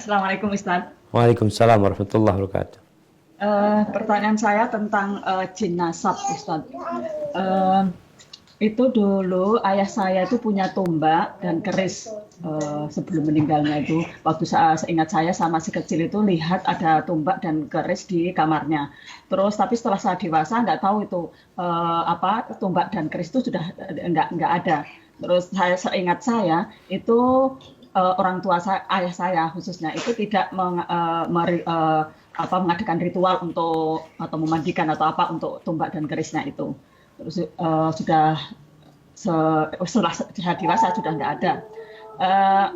Assalamualaikum Ustaz. Waalaikumsalam warahmatullahi wabarakatuh. Pertanyaan saya tentang jin nasab Ustaz. Eh, itu dulu ayah saya itu punya tombak dan keris sebelum meninggalnya itu. Waktu seingat saya sama si kecil itu lihat ada tombak dan keris di kamarnya. Terus tapi setelah saya dewasa nggak tahu itu apa tombak dan keris itu sudah nggak ada. Terus saya seingat saya itu orang tua saya, ayah saya khususnya itu tidak mengadakan ritual untuk atau memandikan atau apa untuk tombak dan kerisnya itu. Terus sudah setelah saya dewasa sudah nggak ada. Eh,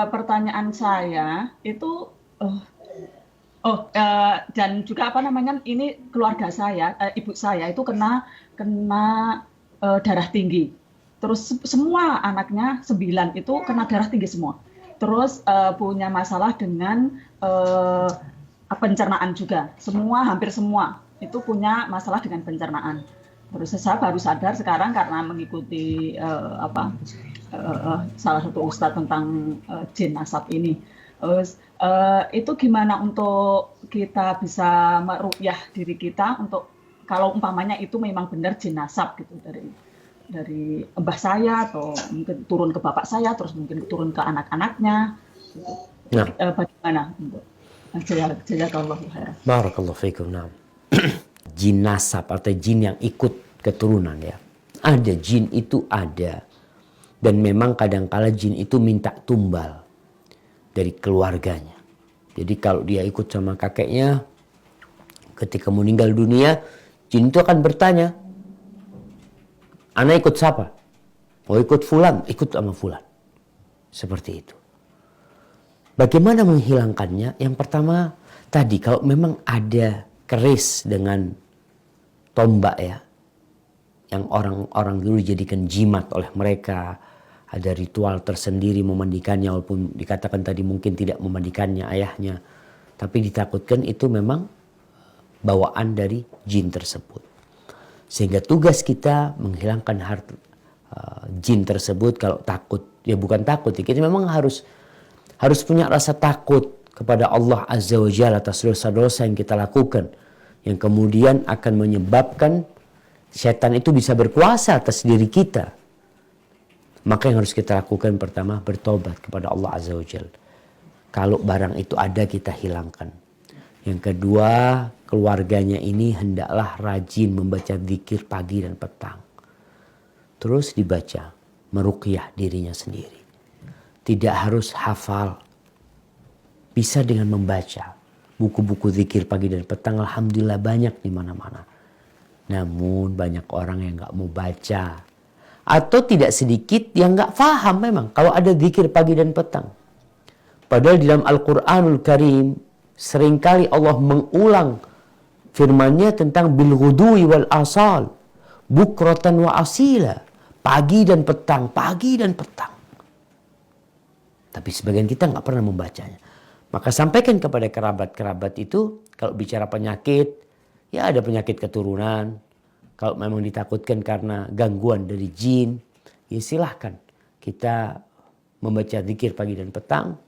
Pertanyaan saya itu eh, dan juga apa namanya ini keluarga saya, ibu saya itu kena kena darah tinggi. Terus semua anaknya 9 itu kena darah tinggi semua. Terus punya masalah dengan pencernaan juga. Semua hampir semua itu punya masalah dengan pencernaan. Terus saya baru sadar sekarang karena mengikuti salah satu ustadz tentang jin nasab ini. Terus itu gimana untuk kita bisa meruqyah diri kita untuk kalau umpamanya itu memang benar jin nasab gitu dari mbah saya atau mungkin turun ke bapak saya terus mungkin turun ke anak-anaknya. Itu Nah, bagaimana untuk jazakallahu khairan. barakallahu fiikum. Nah, jin nasab atau jin yang ikut keturunan ya. Ada jin itu ada. Dan memang kadangkala jin itu minta tumbal dari keluarganya. Jadi kalau dia ikut sama kakeknya, ketika meninggal dunia, jin itu akan bertanya, "Ana ikut siapa?" "Oh ikut fulan," "Ikut sama fulan." Seperti itu. Bagaimana menghilangkannya? Yang pertama, tadi kalau memang ada keris dengan tombak ya, yang orang-orang dulu jadikan jimat oleh mereka, ada ritual tersendiri memandikannya, walaupun dikatakan tadi mungkin tidak memandikannya ayahnya, tapi ditakutkan itu memang bawaan dari jin tersebut. Sehingga tugas kita menghilangkan jin tersebut. Kalau takut, ya bukan takut, ya kita memang harus punya rasa takut kepada Allah Azza wa Jalla atas dosa-dosa yang kita lakukan, yang kemudian akan menyebabkan setan itu bisa berkuasa atas diri kita. Maka yang harus kita lakukan pertama, bertobat kepada Allah Azza wa Jalla. Kalau barang itu ada, kita hilangkan. Yang kedua, keluarganya ini hendaklah rajin membaca zikir pagi dan petang. Terus dibaca, meruqyah dirinya sendiri. Tidak harus hafal. Bisa dengan membaca. Buku-buku zikir pagi dan petang alhamdulillah banyak di mana-mana. Namun banyak orang yang gak mau baca. Atau tidak sedikit yang gak faham memang kalau ada zikir pagi dan petang. Padahal di dalam Al-Quranul Karim seringkali Allah mengulang firman-Nya tentang bil ghudwi wal asal, bukratan wa asila, pagi dan petang, pagi dan petang. Tapi sebagian kita gak pernah membacanya. Maka sampaikan kepada kerabat-kerabat itu, kalau bicara penyakit, ya ada penyakit keturunan. Kalau memang ditakutkan karena gangguan dari jin, ya silahkan kita membaca zikir pagi dan petang.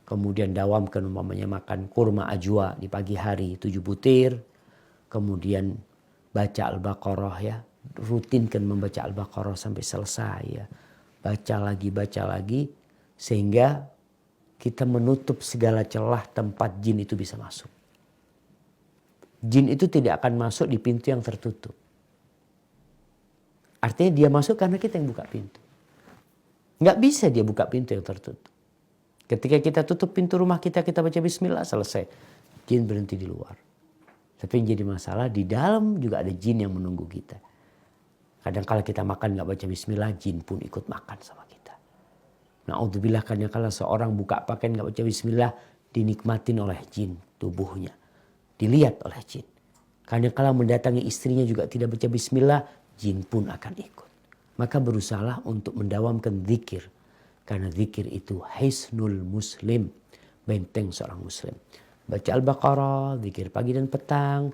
Kemudian dawamkan umpamanya makan kurma ajwa di pagi hari 7 butir. Kemudian baca Al-Baqarah ya. Rutinkan membaca Al-Baqarah sampai selesai ya. Baca lagi. Sehingga kita menutup segala celah tempat jin itu bisa masuk. Jin itu tidak akan masuk di pintu yang tertutup. Artinya dia masuk karena kita yang buka pintu. Nggak bisa dia buka pintu yang tertutup. Ketika kita tutup pintu rumah kita baca bismillah, selesai. Jin berhenti di luar. Tapi yang jadi masalah, di dalam juga ada jin yang menunggu kita. Kadang kala kita makan nggak baca bismillah, jin pun ikut makan sama kita. Na'udzubillah, kadang kala seorang buka pakaian nggak baca bismillah, dinikmatin oleh jin tubuhnya. Dilihat oleh jin. Kadang kala mendatangi istrinya juga tidak baca bismillah, jin pun akan ikut. Maka berusahalah untuk mendawamkan zikir. Karena zikir itu hisnul muslim. Benteng seorang muslim. Baca Al-Baqarah, zikir pagi dan petang.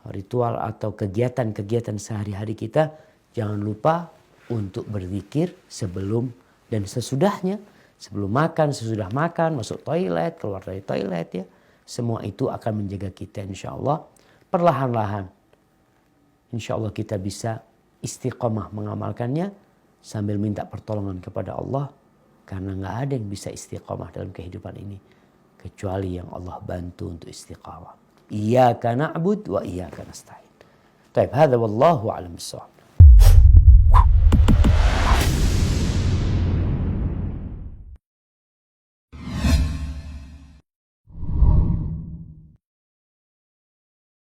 Ritual atau kegiatan-kegiatan sehari-hari kita. Jangan lupa untuk berzikir sebelum dan sesudahnya. Sebelum makan, sesudah makan, masuk toilet, keluar dari toilet ya. Semua itu akan menjaga kita insya Allah. Perlahan-lahan insya Allah kita bisa istiqomah mengamalkannya sambil minta pertolongan kepada Allah. Karena nggak ada yang bisa istiqomah dalam kehidupan ini kecuali yang Allah bantu untuk istiqamah. Iyyaka na'bud wa iyyaka nasta'in. Baik, hadza wallahu a'lam bissawab.